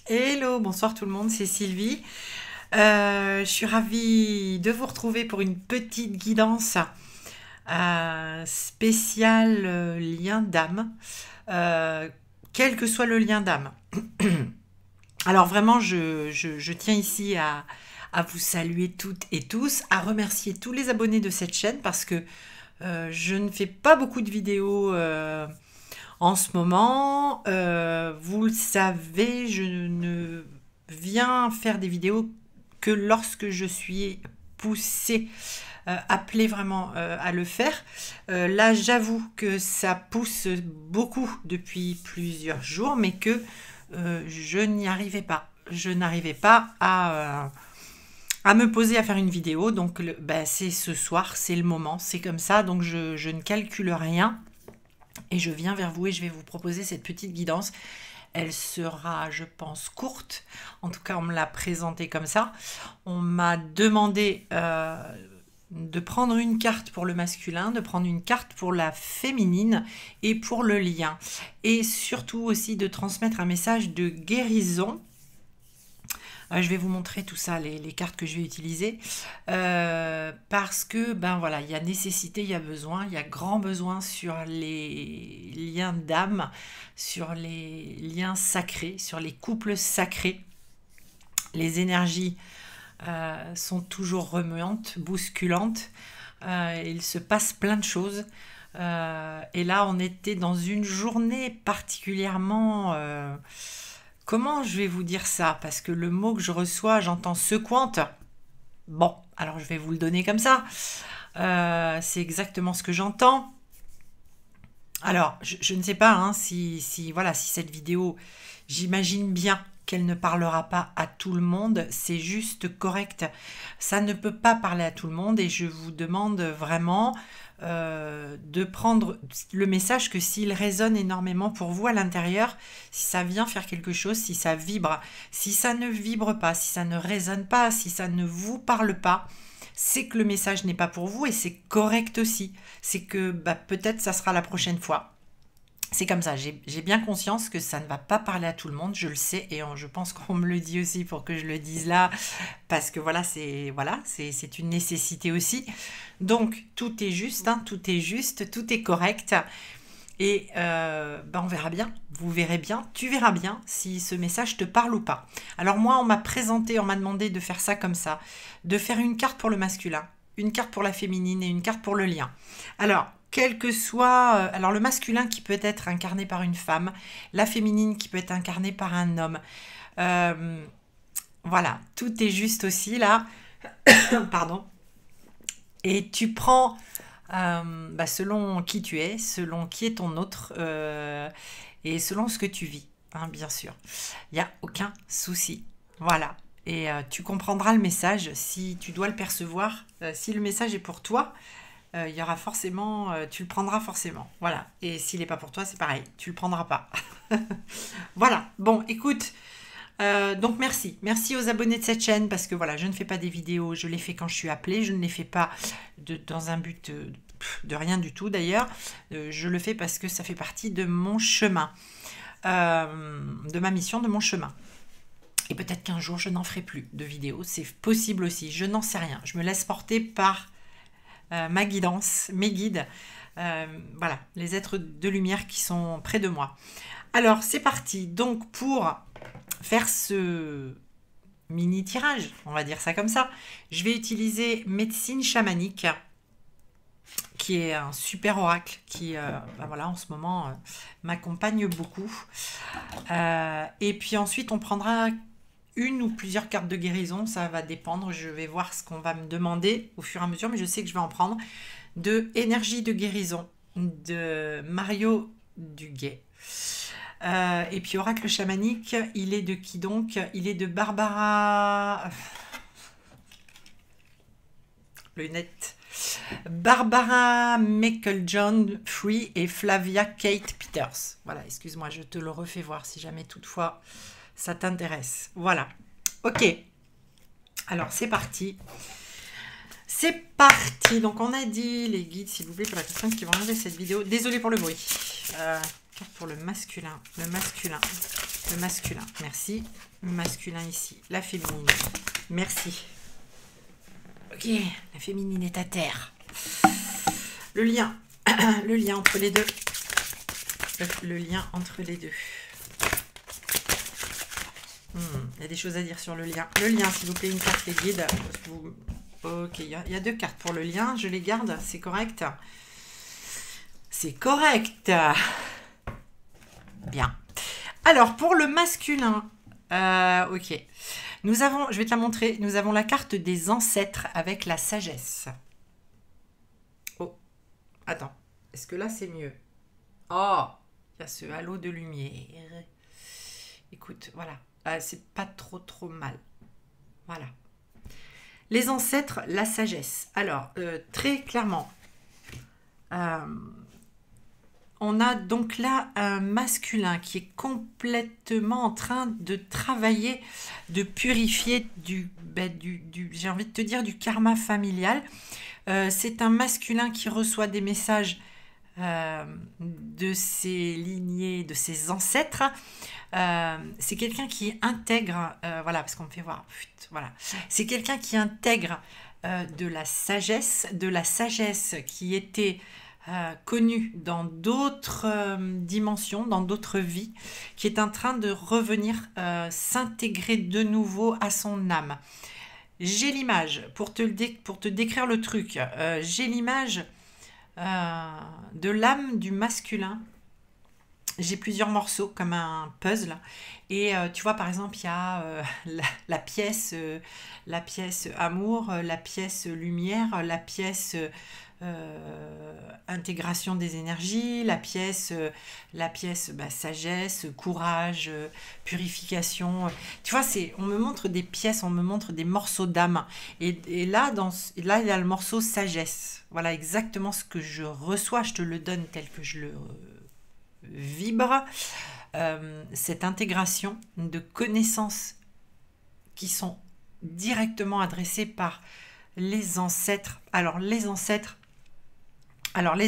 Hello, bonsoir tout le monde, c'est Sylvie. Je suis ravie de vous retrouver pour une petite guidance spéciale lien d'âme, euh, quel que soit le lien d'âme. Alors vraiment, je tiens ici à vous saluer toutes et tous, à remercier tous les abonnés de cette chaîne parce que je ne fais pas beaucoup de vidéos en ce moment. Vous le savez, je ne viens faire des vidéos que lorsque je suis poussée, appelée vraiment à le faire. Là, j'avoue que ça pousse beaucoup depuis plusieurs jours, mais que je n'y arrivais pas. Je n'arrivais pas à me poser à faire une vidéo. Donc, c'est ce soir, c'est le moment, c'est comme ça. Donc, je ne calcule rien. Et je viens vers vous et je vais vous proposer cette petite guidance. Elle sera, je pense, courte. En tout cas, on me l'a présentée comme ça. On m'a demandé de prendre une carte pour le masculin, de prendre une carte pour la féminine et pour le lien. Et surtout aussi de transmettre un message de guérison. Je vais vous montrer tout ça, les cartes que je vais utiliser, parce que, ben voilà, il y a nécessité, il y a besoin, il y a grand besoin sur les liens d'âme, sur les liens sacrés, sur les couples sacrés. Les énergies sont toujours remuantes, bousculantes, il se passe plein de choses. Et là, on était dans une journée particulièrement... comment je vais vous dire ça? Parce que le mot que je reçois, j'entends secouante. Bon, alors je vais vous le donner comme ça. C'est exactement ce que j'entends. Alors, je ne sais pas hein, voilà, si cette vidéo, j'imagine bien qu'elle ne parlera pas à tout le monde. C'est juste correct. Ça ne peut pas parler à tout le monde et je vous demande vraiment de prendre le message que s'il résonne énormément pour vous à l'intérieur, si ça vient faire quelque chose, si ça vibre, si ça ne vibre pas, si ça ne résonne pas, si ça ne vous parle pas, c'est que le message n'est pas pour vous et c'est correct aussi. C'est que peut-être ça sera la prochaine fois. C'est comme ça, j'ai bien conscience que ça ne va pas parler à tout le monde, je le sais, et je pense qu'on me le dit aussi pour que je le dise là, parce que voilà, c'est une nécessité aussi. Donc, tout est juste, hein, tout est juste, tout est correct, et on verra bien, vous verrez bien, tu verras bien si ce message te parle ou pas. Alors moi, on m'a présenté, on m'a demandé de faire ça comme ça, de faire une carte pour le masculin, une carte pour la féminine et une carte pour le lien. Alors, quel que soit... alors le masculin qui peut être incarné par une femme, la féminine qui peut être incarnée par un homme. Voilà, tout est juste aussi là. Pardon. Et tu prends selon qui tu es, selon qui est ton autre, et selon ce que tu vis, hein, bien sûr. Il n'y a aucun souci. Voilà. Et tu comprendras le message si tu dois le percevoir. Si le message est pour toi, il y aura forcément, tu le prendras forcément. Voilà. Et s'il n'est pas pour toi, c'est pareil, tu le prendras pas. Voilà. Bon, écoute, donc merci. Merci aux abonnés de cette chaîne parce que voilà, je ne fais pas des vidéos, je les fais quand je suis appelée, je ne les fais pas dans un but de rien du tout d'ailleurs. Je le fais parce que ça fait partie de mon chemin, de ma mission, de mon chemin. Et peut-être qu'un jour, je n'en ferai plus de vidéos. C'est possible aussi, je n'en sais rien. Je me laisse porter par ma guidance, mes guides, voilà, les êtres de lumière qui sont près de moi. Alors, c'est parti. Donc, pour faire ce mini tirage, on va dire ça comme ça, je vais utiliser médecine chamanique, qui est un super oracle qui, voilà, en ce moment, m'accompagne beaucoup. Et puis ensuite, on prendra une ou plusieurs cartes de guérison, ça va dépendre, je vais voir ce qu'on va me demander au fur et à mesure, mais je sais que je vais en prendre. De énergie de guérison de Mario Duguay. Et puis oracle chamanique, il est de qui donc? Il est de Barbara... Lunette. Barbara Meiklejohn Free et Flavia Kate Peters. Voilà, excuse-moi, je te le refais voir si jamais toutefois ça t'intéresse. Voilà. Ok. Alors, c'est parti. C'est parti. Donc, on a dit les guides, s'il vous plaît, pour la personne qui va regarder cette vidéo. Désolée pour le bruit. Pour le masculin. Le masculin. Le masculin, merci. Le masculin ici. La féminine, merci. Ok, la féminine est à terre. Le lien. Le lien entre les deux. Le lien entre les deux. Il y a des choses à dire sur le lien. Le lien, s'il vous plaît, une carte les guides. Ok, il y a 2 cartes pour le lien. Je les garde, c'est correct. C'est correct. Bien. Alors, pour le masculin, ok. Nous avons, je vais te la montrer, nous avons la carte des ancêtres avec la sagesse. Oh, attends, est-ce que là c'est mieux? Oh, il y a ce halo de lumière. Écoute, voilà, c'est pas trop mal. Voilà. Les ancêtres, la sagesse. Alors, très clairement, on a donc là un masculin qui est complètement en train de travailler, de purifier j'ai envie de te dire, du karma familial. C'est un masculin qui reçoit des messages de ses lignées, de ses ancêtres. C'est quelqu'un qui intègre, voilà, parce qu'on me fait voir, voilà. C'est quelqu'un qui intègre de la sagesse qui était connu dans d'autres dimensions, dans d'autres vies, qui est en train de revenir s'intégrer de nouveau à son âme. J'ai l'image, pour te décrire le truc, j'ai l'image de l'âme du masculin. J'ai plusieurs morceaux comme un puzzle et tu vois par exemple il y a la pièce amour, la pièce lumière, la pièce intégration des énergies, la pièce sagesse, courage, purification. Tu vois, on me montre des pièces, on me montre des morceaux d'âme. Et là, il y a le morceau sagesse. Voilà exactement ce que je reçois. Je te le donne tel que je le vibre. Cette intégration de connaissances qui sont directement adressées par les ancêtres. Alors les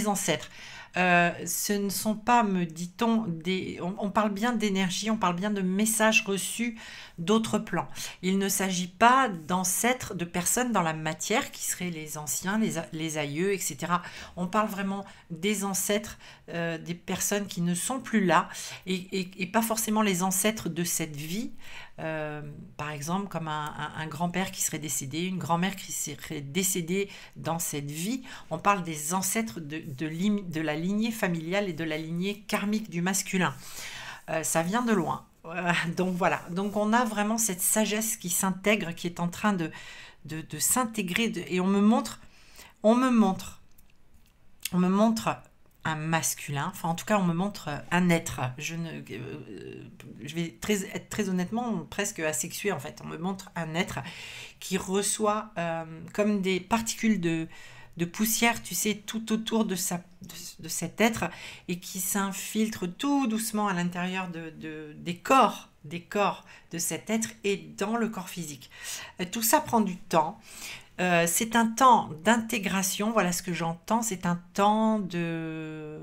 ancêtres, ce ne sont pas, me dit-on, on parle bien d'énergie, on parle bien de messages reçus d'autres plans. Il ne s'agit pas d'ancêtres, de personnes dans la matière, qui seraient les anciens, les aïeux, etc. On parle vraiment des ancêtres, des personnes qui ne sont plus là, et pas forcément les ancêtres de cette vie. Par exemple, comme un grand-père qui serait décédé, une grand-mère qui serait décédée dans cette vie. On parle des ancêtres de la lignée familiale et de la lignée karmique du masculin. Ça vient de loin. Donc voilà, donc on a vraiment cette sagesse qui s'intègre, qui est en train de s'intégrer, et on me montre un masculin, enfin en tout cas on me montre un être, je vais être très honnêtement presque asexué en fait, on me montre un être qui reçoit comme des particules de poussière, tu sais, tout autour de cet être, et qui s'infiltre tout doucement à l'intérieur des corps de cet être et dans le corps physique. Tout ça prend du temps. C'est un temps d'intégration, voilà ce que j'entends, c'est un temps de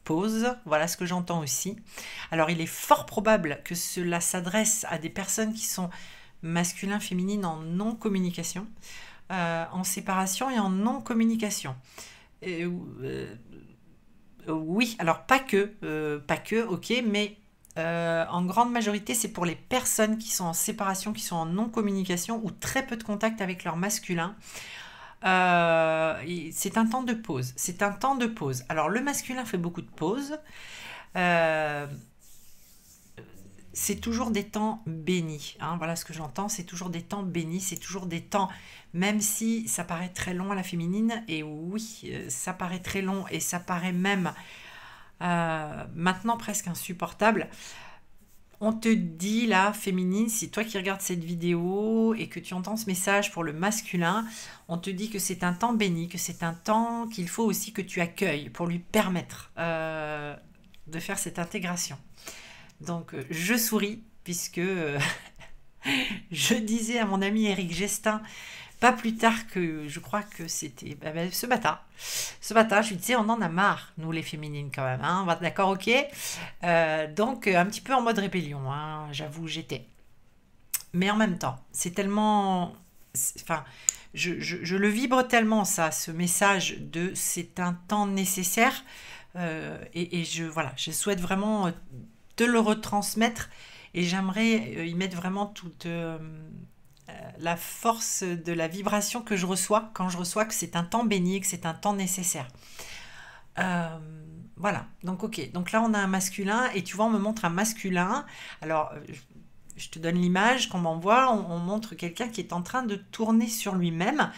pause, voilà ce que j'entends aussi. Alors il est fort probable que cela s'adresse à des personnes qui sont masculins, féminines en non-communication, en séparation et en non-communication. Oui, alors pas que, ok, mais en grande majorité, c'est pour les personnes qui sont en séparation, qui sont en non-communication ou très peu de contact avec leur masculin. C'est un temps de pause. C'est un temps de pause. Alors, le masculin fait beaucoup de pauses. C'est toujours des temps bénis. Hein, voilà ce que j'entends. C'est toujours des temps bénis. C'est toujours des temps, même si ça paraît très long à la féminine. Et oui, ça paraît très long et ça paraît même maintenant presque insupportable. On te dit là, féminine, si toi qui regardes cette vidéo et que tu entends ce message pour le masculin, on te dit que c'est un temps béni, que c'est un temps qu'il faut aussi que tu accueilles pour lui permettre de faire cette intégration. Donc je souris puisque je disais à mon ami Éric Gestin, Pas plus tard que, je crois que c'était ce matin. Ce matin, je lui disais, on en a marre, nous les féminines quand même. Hein, d'accord, ok. Donc, un petit peu en mode rébellion, hein, j'avoue, j'étais. Mais en même temps, c'est tellement... Enfin, je le vibre tellement, ça, ce message de c'est un temps nécessaire. Et voilà, je souhaite vraiment te le retransmettre. Et j'aimerais y mettre vraiment toute la force de la vibration que je reçois quand je reçois que c'est un temps béni, que c'est un temps nécessaire. Euh, voilà, donc ok. Donc là, on a un masculin et tu vois, on me montre un masculin. Alors, je te donne l'image qu'on m'envoie. On montre quelqu'un qui est en train de tourner sur lui-même,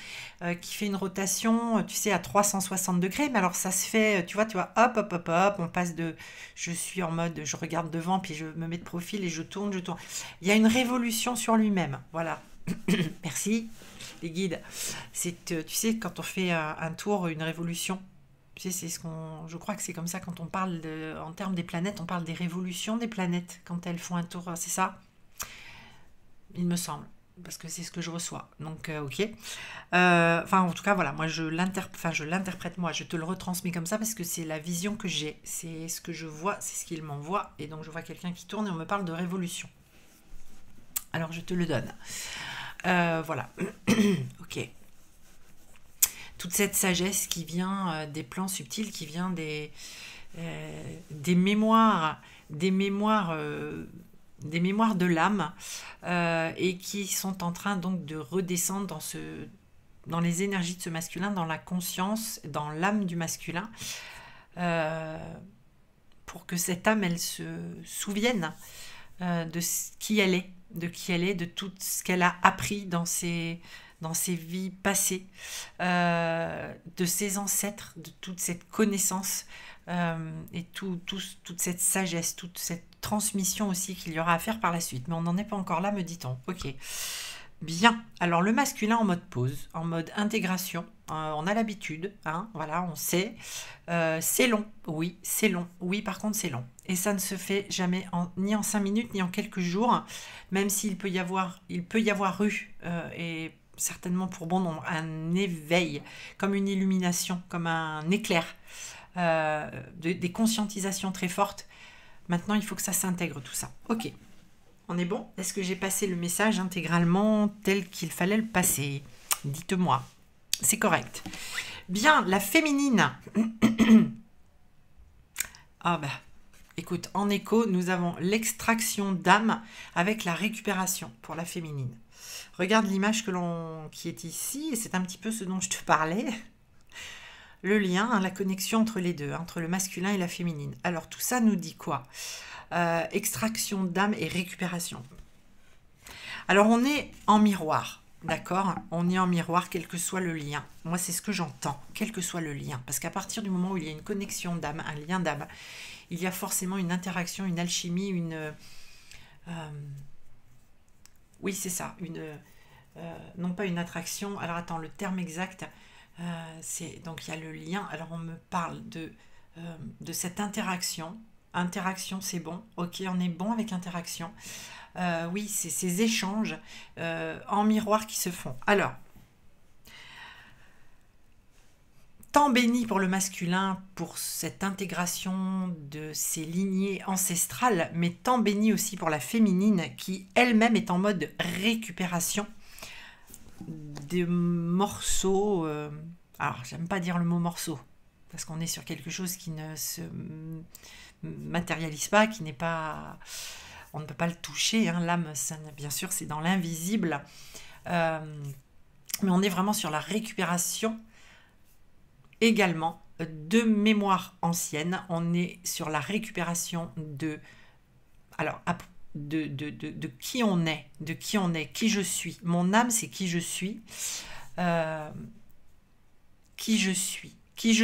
qui fait une rotation, tu sais, à 360 degrés. Mais alors, ça se fait, tu vois, hop, hop, hop, hop. On passe de, je suis en mode, je regarde devant, puis je me mets de profil et je tourne, je tourne. Il y a une révolution sur lui-même. Voilà. Merci, les guides. C'est, tu sais, quand on fait un tour, une révolution. Tu sais, c'est ce qu'on, je crois que c'est comme ça quand on parle en termes des planètes, on parle des révolutions des planètes quand elles font un tour, c'est ça? Il me semble, parce que c'est ce que je reçois. Donc, ok. Enfin, en tout cas, voilà, moi, je l'interprète, moi, je te le retransmets comme ça parce que c'est la vision que j'ai, c'est ce que je vois, c'est ce qu'il m'envoie. Et donc, je vois quelqu'un qui tourne et on me parle de révolution. Alors, je te le donne. Voilà. Ok. Toute cette sagesse qui vient des plans subtils, qui vient des mémoires, des mémoires de l'âme et qui sont en train donc de redescendre dans les énergies de ce masculin, dans la conscience, dans l'âme du masculin, pour que cette âme, elle se souvienne de qui elle est, de tout ce qu'elle a appris dans ses vies passées, de ses ancêtres, de toute cette connaissance et toute cette sagesse, toute cette transmission aussi qu'il y aura à faire par la suite. Mais on n'en est pas encore là, me dit-on. Ok. Bien. Alors le masculin en mode pause, en mode intégration. On a l'habitude, hein, voilà, on sait. C'est long, oui, c'est long. Oui, par contre, c'est long. Et ça ne se fait jamais ni en 5 minutes, ni en quelques jours, même s'il peut y avoir eu, et certainement pour bon nombre, un éveil, comme une illumination, comme un éclair, des conscientisations très fortes. Maintenant, il faut que ça s'intègre tout ça. Ok. On est bon? Est-ce que j'ai passé le message intégralement tel qu'il fallait le passer? Dites-moi. C'est correct. Bien, la féminine. Ah bah, écoute, en écho, nous avons l'extraction d'âme avec la récupération pour la féminine. Regarde l'image qui est ici, et c'est un petit peu ce dont je te parlais. Le lien, hein, la connexion entre les deux, entre le masculin et la féminine. Alors tout ça nous dit quoi? Extraction d'âme et récupération. Alors on est en miroir, d'accord? On est en miroir, quel que soit le lien. Moi c'est ce que j'entends, quel que soit le lien. Parce qu'à partir du moment où il y a une connexion d'âme, un lien d'âme, il y a forcément une interaction, une alchimie, oui c'est ça, non pas une attraction, alors attends, le terme exact, donc il y a le lien, alors on me parle de cette interaction. Interaction, c'est bon. Ok, on est bon avec interaction. Oui, c'est ces échanges en miroir qui se font. Alors, temps béni pour le masculin, pour cette intégration de ses lignées ancestrales, mais temps béni aussi pour la féminine qui elle-même est en mode récupération des morceaux. Alors, j'aime pas dire le mot morceau, parce qu'on est sur quelque chose qui ne se matérialise pas, qui n'est pas, on ne peut pas le toucher, hein. L'âme, bien sûr, c'est dans l'invisible, mais on est vraiment sur la récupération également de mémoires anciennes. On est sur la récupération de qui on est, qui je suis. Mon âme, c'est qui je suis, qui je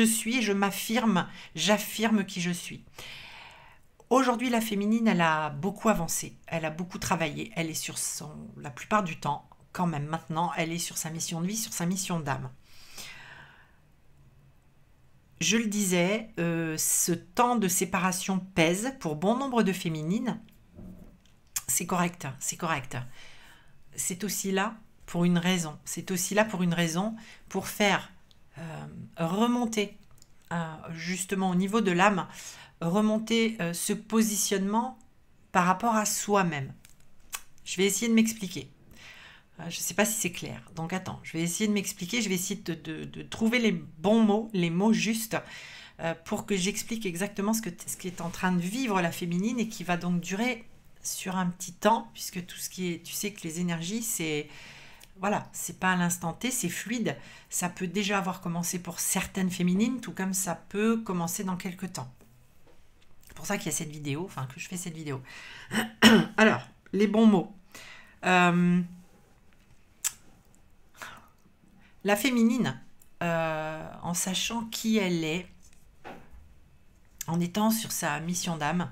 suis, et je m'affirme, j'affirme qui je suis. Aujourd'hui, la féminine, elle a beaucoup avancé, elle a beaucoup travaillé, elle est sur la plupart du temps, quand même maintenant, elle est sur sa mission de vie, sur sa mission d'âme. Je le disais, ce temps de séparation pèse pour bon nombre de féminines. C'est correct, c'est correct. C'est aussi là pour une raison. C'est aussi là pour une raison, pour faire remonter, justement au niveau de l'âme, remonter ce positionnement par rapport à soi-même. Je vais essayer de m'expliquer. Je ne sais pas si c'est clair. Donc attends, je vais essayer de m'expliquer, je vais essayer de trouver les bons mots, les mots justes, pour que j'explique exactement ce qui est en train de vivre la féminine et qui va donc durer sur un petit temps, puisque tout ce qui est, tu sais que les énergies, c'est, voilà, c'est pas à l'instant T, c'est fluide. Ça peut déjà avoir commencé pour certaines féminines, tout comme ça peut commencer dans quelques temps. C'est pour ça qu'il y a cette vidéo, enfin que je fais cette vidéo. Alors, les bons mots. La féminine, en sachant qui elle est, en étant sur sa mission d'âme,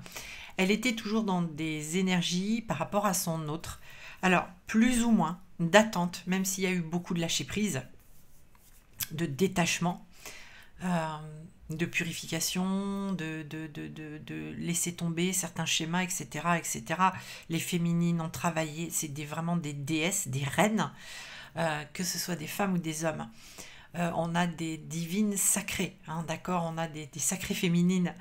elle était toujours dans des énergies par rapport à son autre. Alors, plus ou moins d'attente, même s'il y a eu beaucoup de lâcher-prise, de détachement, de purification, de laisser tomber certains schémas, etc., etc. Les féminines ont travaillé, c'est vraiment des déesses, des reines, que ce soit des femmes ou des hommes. On a des divines sacrées, hein, d'accord, on a des sacrées féminines,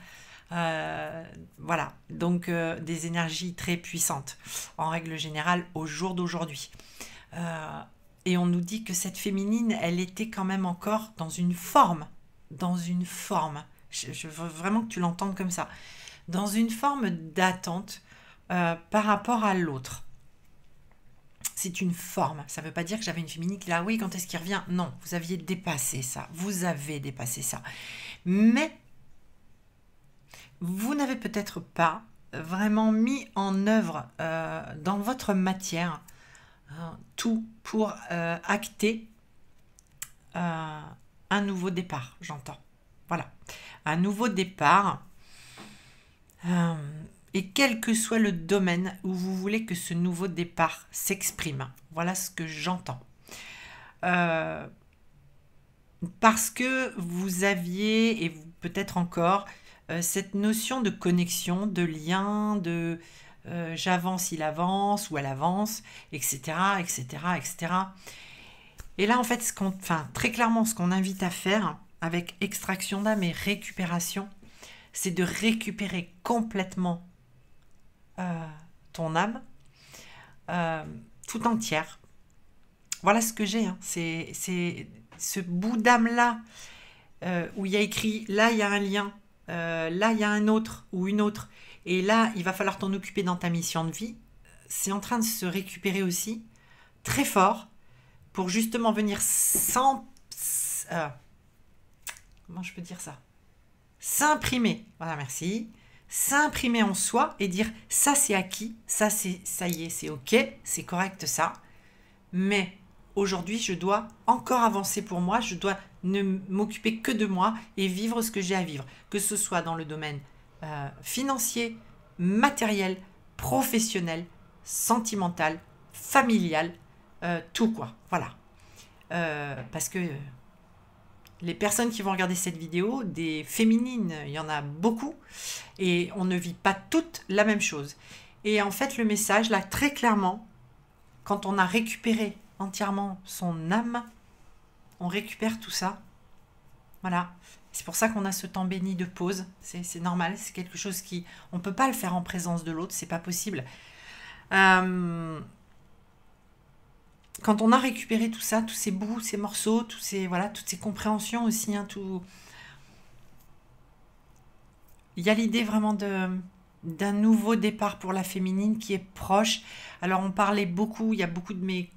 voilà, donc des énergies très puissantes, en règle générale, au jour d'aujourd'hui. Et on nous dit que cette féminine, elle était quand même encore dans une forme, je veux vraiment que tu l'entendes comme ça, dans une forme d'attente par rapport à l'autre. C'est une forme. Ça ne veut pas dire que j'avais une féminine qui est là, oui, quand est-ce qu'il revient? Non, vous aviez dépassé ça. Vous avez dépassé ça. Mais vous n'avez peut-être pas vraiment mis en œuvre dans votre matière tout pour acter un nouveau départ, j'entends. Voilà. Un nouveau départ. Et quel que soit le domaine où vous voulez que ce nouveau départ s'exprime. Voilà ce que j'entends. Parce que vous aviez, et vous peut-être encore, cette notion de connexion, de lien, de j'avance, il avance, ou elle avance, etc., etc., etc. Et là, en fait, très clairement, ce qu'on invite à faire avec extraction d'âme et récupération, c'est de récupérer complètement ton âme tout entière. Voilà ce que j'ai, hein. C'est ce bout d'âme-là où il y a écrit, là il y a un lien, là il y a un autre ou une autre, et là il va falloir t'en occuper dans ta mission de vie. C'est en train de se récupérer aussi, très fort, pour justement venir comment je peux dire ça? S'imprimer, voilà, merci. S'imprimer en soi et dire ça c'est acquis, ça y est, c'est ok, c'est correct ça, mais aujourd'hui je dois encore avancer pour moi, je dois ne m'occuper que de moi et vivre ce que j'ai à vivre, que ce soit dans le domaine financier, matériel, professionnel, sentimental, familial, tout quoi, voilà. Parce que les personnes qui vont regarder cette vidéo, des féminines, il y en a beaucoup, et on ne vit pas toutes la même chose. Et en fait, le message, là, très clairement, quand on a récupéré entièrement son âme, on récupère tout ça. Voilà. C'est pour ça qu'on a ce temps béni de pause. C'est normal, c'est quelque chose qui... On ne peut pas le faire en présence de l'autre, c'est pas possible. Quand on a récupéré tout ça, tous ces bouts, ces morceaux, voilà, toutes ces compréhensions aussi, hein, tout... Il y a l'idée vraiment d'un nouveau départ pour la féminine qui est proche. Alors on parlait beaucoup, il y a beaucoup de mes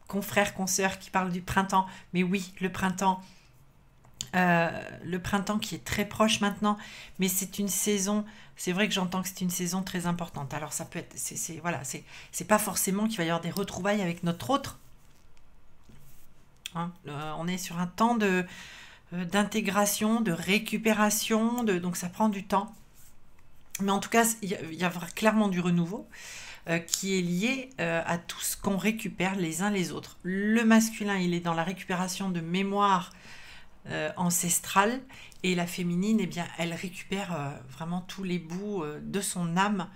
confrères, consoeurs qui parlent du printemps. Mais oui, le printemps qui est très proche maintenant. Mais c'est une saison, c'est vrai que j'entends que c'est une saison très importante. Alors ça peut être, voilà, c'est pas forcément qu'il va y avoir des retrouvailles avec notre autre. Hein, on est sur un temps d'intégration, de récupération, donc ça prend du temps. Mais en tout cas, il y a clairement du renouveau qui est lié à tout ce qu'on récupère les uns les autres. Le masculin, il est dans la récupération de mémoire ancestrale, et la féminine, eh bien, elle récupère vraiment tous les bouts de son âme.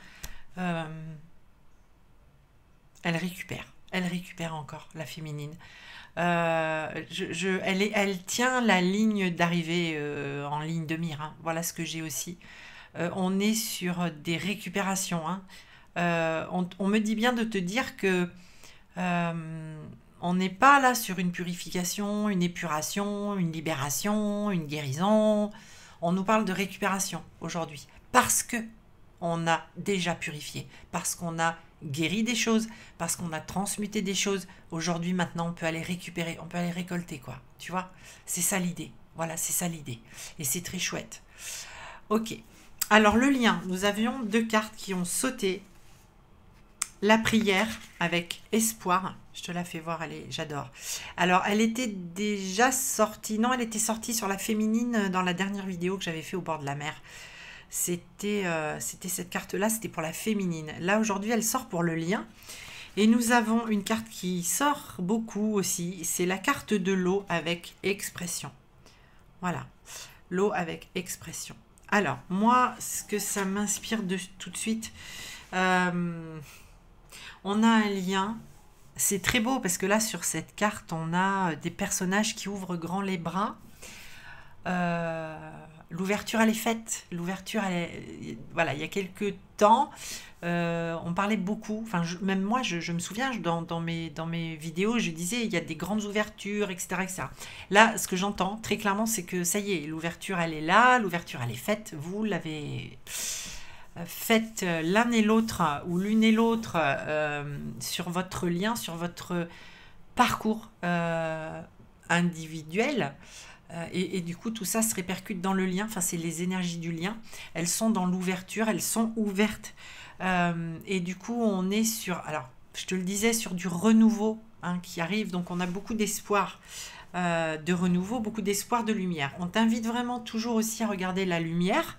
Elle elle récupère encore, la féminine. Elle tient la ligne d'arrivée en ligne de mire, hein. Voilà ce que j'ai aussi. On est sur des récupérations, hein. On me dit bien de te dire que on n'est pas là sur une purification, une épuration, une libération, une guérison. On nous parle de récupération aujourd'hui parce que on a déjà purifié, parce qu'on a guéri des choses, parce qu'on a transmuté des choses. Aujourd'hui, maintenant, on peut aller récupérer, on peut aller récolter, quoi. Tu vois, c'est ça l'idée. Voilà, c'est ça l'idée. Et c'est très chouette. Ok. Alors, le lien, nous avions 2 cartes qui ont sauté. La prière avec espoir. Je te la fais voir, j'adore. Alors, elle était déjà sortie. Non, elle était sortie sur la féminine dans la dernière vidéo que j'avais fait au bord de la mer. C'était cette carte-là, c'était pour la féminine. Là, aujourd'hui, elle sort pour le lien. Et nous avons une carte qui sort beaucoup aussi. C'est la carte de l'eau avec expression. Voilà, l'eau avec expression. Alors, moi, ce que ça m'inspire tout de suite, on a un lien. C'est très beau parce que là, sur cette carte, on a des personnages qui ouvrent grand les bras. L'ouverture, elle est faite. L'ouverture, voilà, il y a quelques temps, on parlait beaucoup. Enfin, même moi, je me souviens, dans mes vidéos, je disais, il y a des grandes ouvertures, etc., etc. Là, ce que j'entends très clairement, c'est que ça y est, l'ouverture, elle est là, l'ouverture, elle est faite. Vous l'avez faite l'un et l'autre, ou l'une et l'autre, sur votre lien, sur votre parcours individuel. Et du coup, tout ça se répercute dans le lien. Enfin, c'est les énergies du lien. Elles sont dans l'ouverture, elles sont ouvertes. Et du coup, on est sur, alors, je te le disais, sur du renouveau, hein, qui arrive. Donc, on a beaucoup d'espoir de renouveau, beaucoup d'espoir de lumière. On t'invite vraiment toujours aussi à regarder la lumière,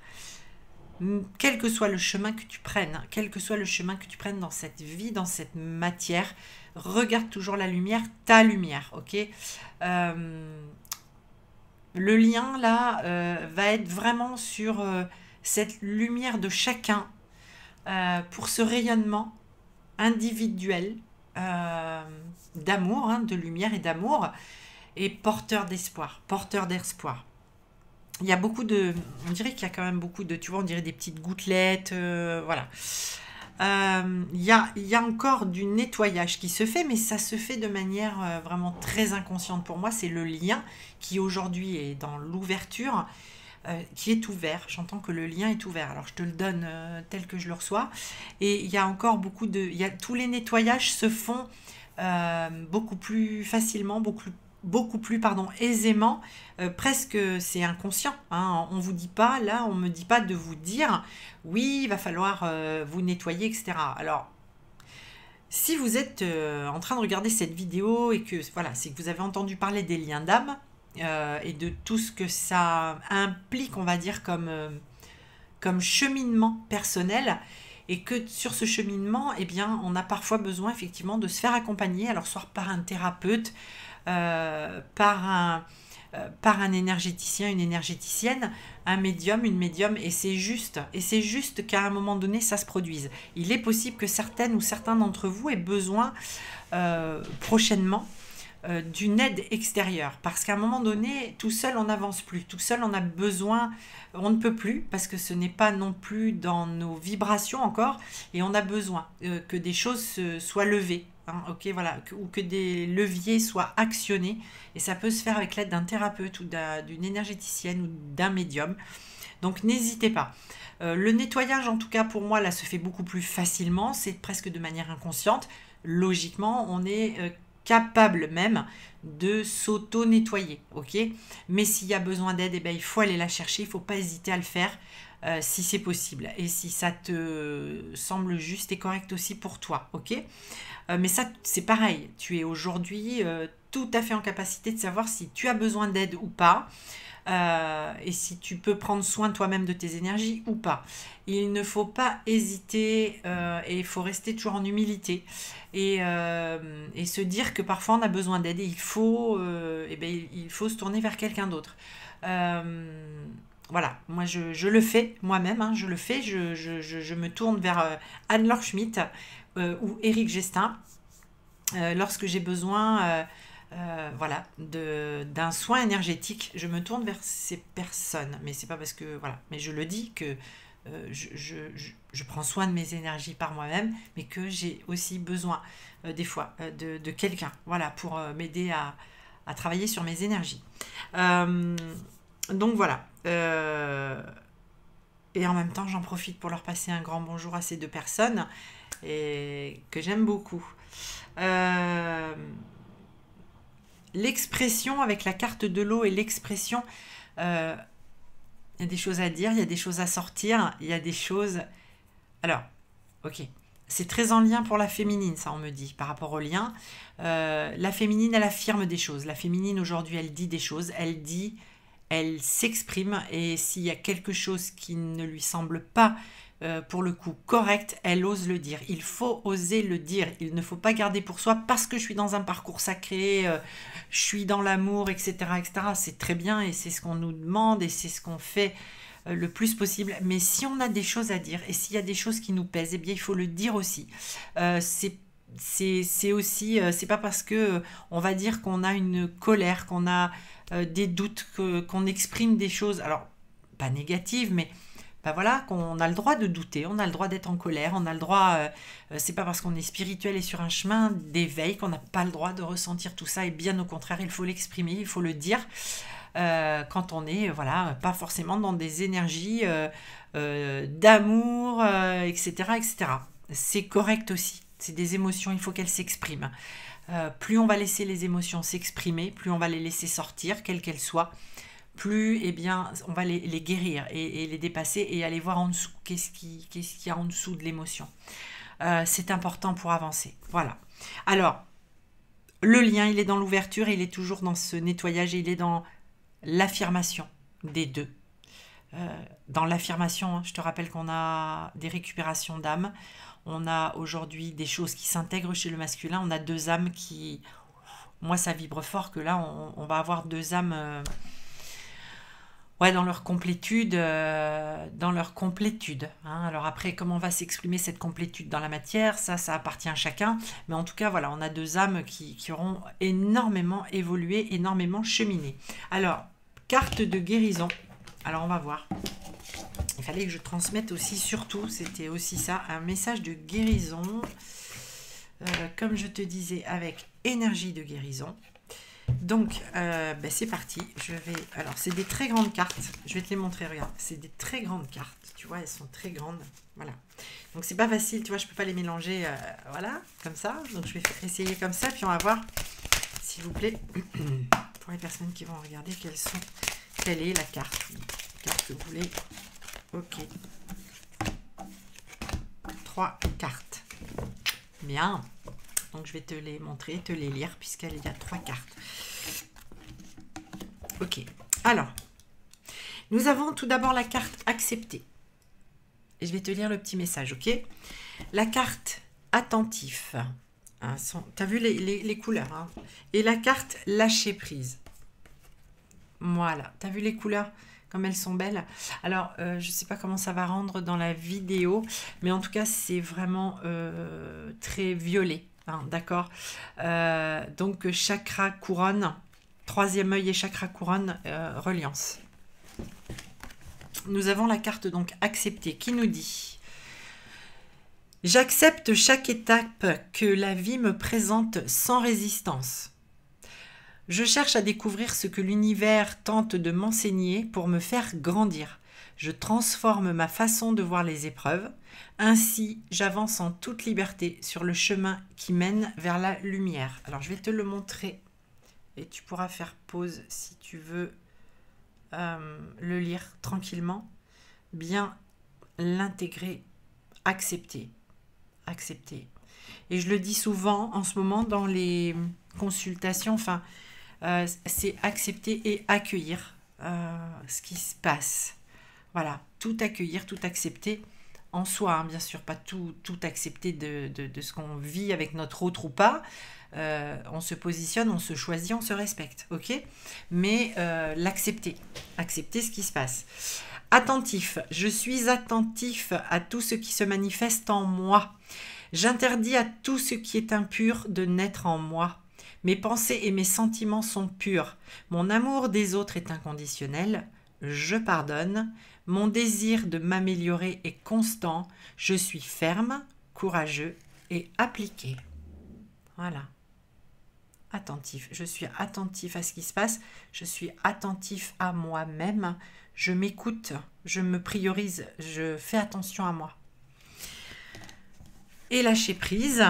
quel que soit le chemin que tu prennes, quel que soit le chemin que tu prennes dans cette vie, dans cette matière. Regarde toujours la lumière, ta lumière, ok ? Le lien, là, va être vraiment sur cette lumière de chacun pour ce rayonnement individuel d'amour, hein, de lumière et d'amour, et porteur d'espoir, porteur d'espoir. Il y a beaucoup de... On dirait qu'il y a quand même beaucoup de... Tu vois, on dirait des petites gouttelettes, voilà. Il y a encore du nettoyage qui se fait, mais ça se fait de manière vraiment très inconsciente. Pour moi, c'est le lien qui aujourd'hui est dans l'ouverture, qui est ouvert. J'entends que le lien est ouvert. Alors, je te le donne tel que je le reçois. Et il y a encore beaucoup de... tous les nettoyages se font beaucoup plus facilement, beaucoup plus aisément, presque c'est inconscient, hein. On vous dit pas, là on me dit pas de vous dire oui il va falloir vous nettoyer, etc. Alors si vous êtes en train de regarder cette vidéo et que voilà, c'est que vous avez entendu parler des liens d'âme et de tout ce que ça implique, on va dire, comme cheminement personnel, et que sur ce cheminement, eh bien, on a parfois besoin effectivement de se faire accompagner, alors soit par un thérapeute, par un énergéticien, une énergéticienne, un médium, une médium, et c'est juste qu'à un moment donné, ça se produise. Il est possible que certaines ou certains d'entre vous aient besoin prochainement d'une aide extérieure, parce qu'à un moment donné, tout seul on n'avance plus, tout seul on a besoin, on ne peut plus, parce que ce n'est pas non plus dans nos vibrations encore, et on a besoin que des choses soient levées, hein, ok, voilà, ou que des leviers soient actionnés, et ça peut se faire avec l'aide d'un thérapeute ou d'une énergéticienne ou d'un médium. Donc n'hésitez pas. Le nettoyage, en tout cas pour moi, là se fait beaucoup plus facilement, c'est presque de manière inconsciente. Logiquement, on est capable même de s'auto-nettoyer, ok? Mais s'il y a besoin d'aide, eh ben, il faut aller la chercher, il ne faut pas hésiter à le faire si c'est possible. Et si ça te semble juste et correct aussi pour toi, ok? Mais ça, c'est pareil, tu es aujourd'hui tout à fait en capacité de savoir si tu as besoin d'aide ou pas. Et si tu peux prendre soin toi-même de tes énergies ou pas. Il ne faut pas hésiter et il faut rester toujours en humilité et se dire que parfois on a besoin d'aide et il faut se tourner vers quelqu'un d'autre. Voilà, moi je le fais moi-même, hein, je le fais, je me tourne vers Anne-Laure Schmitt ou Éric Gestin. lorsque j'ai besoin voilà, d'un soin énergétique, je me tourne vers ces personnes. Mais c'est pas parce que, voilà, mais je le dis que je prends soin de mes énergies par moi-même, mais que j'ai aussi besoin des fois de quelqu'un, voilà, pour m'aider à travailler sur mes énergies. Donc voilà. Et en même temps, j'en profite pour leur passer un grand bonjour à ces deux personnes et que j'aime beaucoup. L'expression avec la carte de l'eau et l'expression, il y a des choses à dire, il y a des choses à sortir, il y a des choses... Alors, ok, c'est très en lien pour la féminine, ça on me dit, par rapport au lien. La féminine, elle affirme des choses. La féminine, aujourd'hui, elle dit des choses. Elle dit, elle s'exprime. Et s'il y a quelque chose qui ne lui semble pas, pour le coup, correct, elle ose le dire. Il faut oser le dire. Il ne faut pas garder pour soi parce que je suis dans un parcours sacré, je suis dans l'amour, etc., etc. C'est très bien et c'est ce qu'on nous demande et c'est ce qu'on fait le plus possible. Mais si on a des choses à dire et s'il y a des choses qui nous pèsent, eh bien, il faut le dire aussi. C'est aussi, c'est pas parce que on va dire qu'on a une colère, qu'on a des doutes, qu'on exprime des choses, alors pas négatives, mais ben voilà, qu'on a le droit de douter, on a le droit d'être en colère, on a le droit, c'est pas parce qu'on est spirituel et sur un chemin d'éveil qu'on n'a pas le droit de ressentir tout ça, et bien au contraire, il faut l'exprimer, il faut le dire, quand on est, voilà, pas forcément dans des énergies d'amour, etc., etc. C'est correct aussi, c'est des émotions, il faut qu'elles s'expriment. Plus on va laisser les émotions s'exprimer, plus on va les laisser sortir, quelles qu'elles soient, plus eh bien, on va les guérir et les dépasser et aller voir en dessous qu'est-ce qu'il y a en dessous de l'émotion. C'est important pour avancer. Voilà. Alors, le lien, il est dans l'ouverture, il est toujours dans ce nettoyage et il est dans l'affirmation des deux. Dans l'affirmation, je te rappelle qu'on a des récupérations d'âme. On a aujourd'hui des choses qui s'intègrent chez le masculin. On a deux âmes qui... Moi, ça vibre fort que là, on va avoir deux âmes... Ouais, dans leur complétude, hein. Alors après, comment va s'exprimer cette complétude dans la matière, ça appartient à chacun. Mais en tout cas, voilà, on a deux âmes qui auront énormément évolué, énormément cheminé. Alors, carte de guérison. Alors, on va voir. Il fallait que je transmette aussi, surtout, c'était aussi ça, un message de guérison. Comme je te disais, avec énergie de guérison. Donc, ben c'est parti. Alors, c'est des très grandes cartes. Je vais te les montrer, regarde. C'est des très grandes cartes. Tu vois, elles sont très grandes. Voilà. Donc, c'est pas facile, tu vois, je peux pas les mélanger, voilà, comme ça. Donc, je vais essayer comme ça, puis on va voir, s'il vous plaît, pour les personnes qui vont regarder, quelle est la carte. La carte que vous voulez. Ok. 3 cartes. Bien. Donc, je vais te les montrer, te les lire, puisqu'il y a 3 cartes. Ok. Alors, nous avons tout d'abord la carte acceptée. Et je vais te lire le petit message, ok? La carte attentif. Hein, tu as vu les couleurs, hein? Et la carte lâcher prise. Voilà. Tu as vu les couleurs? Comme elles sont belles. Alors, je ne sais pas comment ça va rendre dans la vidéo, mais en tout cas, c'est vraiment très violet. Hein, d'accord. Donc, chakra couronne, troisième œil et chakra couronne, reliance. Nous avons la carte donc acceptée qui nous dit: j'accepte chaque étape que la vie me présente sans résistance. Je cherche à découvrir ce que l'univers tente de m'enseigner pour me faire grandir. Je transforme ma façon de voir les épreuves. Ainsi, j'avance en toute liberté sur le chemin qui mène vers la lumière. Alors, je vais te le montrer et tu pourras faire pause si tu veux le lire tranquillement. Bien l'intégrer, accepter. Accepter. Et je le dis souvent en ce moment dans les consultations, enfin, c'est accepter et accueillir ce qui se passe. Voilà, tout accueillir, tout accepter en soi, hein, bien sûr, pas tout accepter de ce qu'on vit avec notre autre ou pas. On se positionne, on se choisit, on se respecte, ok? Mais l'accepter, accepter ce qui se passe. Attentif, je suis attentif à tout ce qui se manifeste en moi. J'interdis à tout ce qui est impur de naître en moi. Mes pensées et mes sentiments sont purs. Mon amour des autres est inconditionnel. Je pardonne. Mon désir de m'améliorer est constant. Je suis ferme, courageux et appliqué. Voilà. Attentif. Je suis attentif à ce qui se passe. Je suis attentif à moi-même. Je m'écoute. Je me priorise. Je fais attention à moi. Et lâcher prise.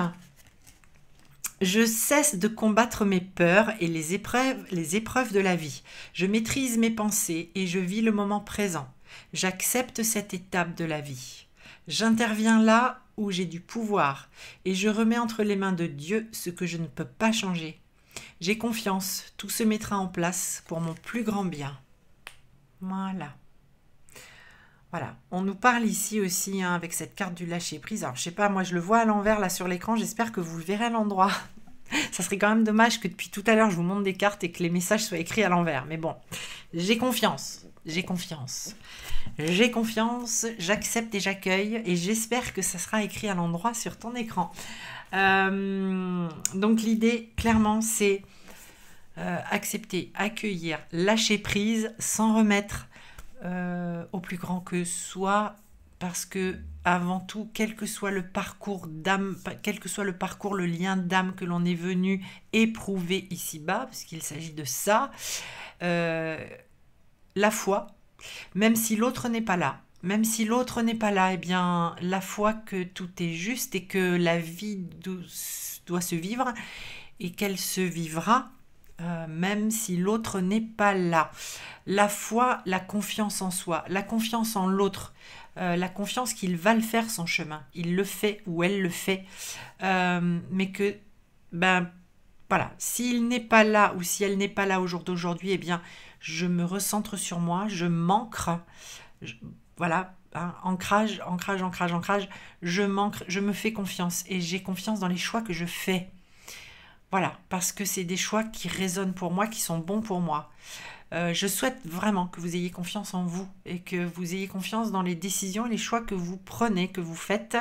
Je cesse de combattre mes peurs et les épreuves de la vie. Je maîtrise mes pensées et je vis le moment présent. J'accepte cette étape de la vie. J'interviens là où j'ai du pouvoir et je remets entre les mains de Dieu ce que je ne peux pas changer. J'ai confiance, tout se mettra en place pour mon plus grand bien. Voilà. Voilà, on nous parle ici aussi hein, avec cette carte du lâcher-prise. Alors, je sais pas, moi je le vois à l'envers là sur l'écran, j'espère que vous le verrez à l'endroit. Ça serait quand même dommage que depuis tout à l'heure je vous montre des cartes et que les messages soient écrits à l'envers. Mais bon, j'ai confiance, j'ai confiance. J'ai confiance, j'accepte et j'accueille et j'espère que ça sera écrit à l'endroit sur ton écran. Donc l'idée, clairement, c'est accepter, accueillir, lâcher prise sans remettre au plus grand que soi, parce que avant tout, quel que soit le parcours d'âme, quel que soit le parcours, le lien d'âme que l'on est venu éprouver ici-bas, parce qu'il s'agit de ça, la foi, même si l'autre n'est pas là, eh bien, la foi que tout est juste et que la vie doit se vivre et qu'elle se vivra même si l'autre n'est pas là. La foi, la confiance en soi, la confiance en l'autre, la confiance qu'il va le faire son chemin. Il le fait ou elle le fait. Mais que, ben, voilà, s'il n'est pas là ou si elle n'est pas là au jour d'aujourd'hui, eh bien, je me recentre sur moi, je m'ancre. Voilà, hein, ancrage, je m'ancre, je me fais confiance et j'ai confiance dans les choix que je fais. Voilà, parce que c'est des choix qui résonnent pour moi, qui sont bons pour moi. Je souhaite vraiment que vous ayez confiance en vous et que vous ayez confiance dans les décisions et les choix que vous prenez, que vous faites.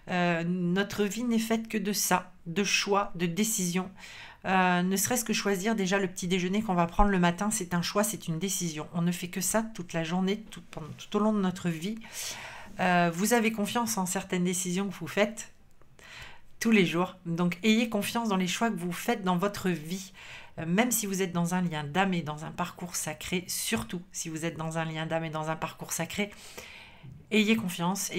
Notre vie n'est faite que de ça, de choix, de décisions. Ne serait-ce que choisir déjà le petit déjeuner qu'on va prendre le matin, c'est un choix, c'est une décision. On ne fait que ça toute la journée, tout au long de notre vie. Vous avez confiance en certaines décisions que vous faites tous les jours. Donc, ayez confiance dans les choix que vous faites dans votre vie. Même si vous êtes dans un lien d'âme et dans un parcours sacré, surtout si vous êtes dans un lien d'âme et dans un parcours sacré, ayez confiance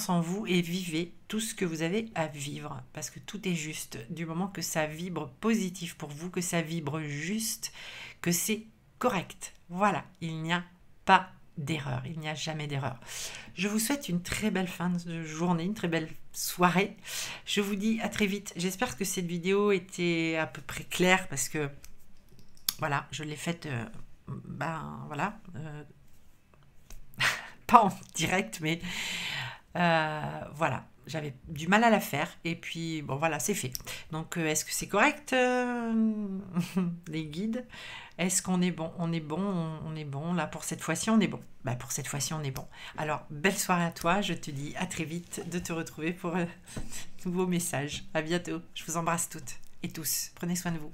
en vous et vivez tout ce que vous avez à vivre. Parce que tout est juste. Du moment que ça vibre positif pour vous, que ça vibre juste, que c'est correct. Voilà, il n'y a pas d'erreur, il n'y a jamais d'erreur. Je vous souhaite une très belle fin de journée, une très belle soirée. Je vous dis à très vite. J'espère que cette vidéo était à peu près claire parce que voilà, je l'ai faite voilà, pas en direct, mais voilà, j'avais du mal à la faire et puis bon voilà, c'est fait. Donc est-ce que c'est correct les guides? Est-ce qu'on est bon? On est bon, on est bon. Là, pour cette fois-ci, on est bon. Bah, pour cette fois-ci, on est bon. Alors, belle soirée à toi. Je te dis à très vite de te retrouver pour un nouveau message. À bientôt. Je vous embrasse toutes et tous. Prenez soin de vous.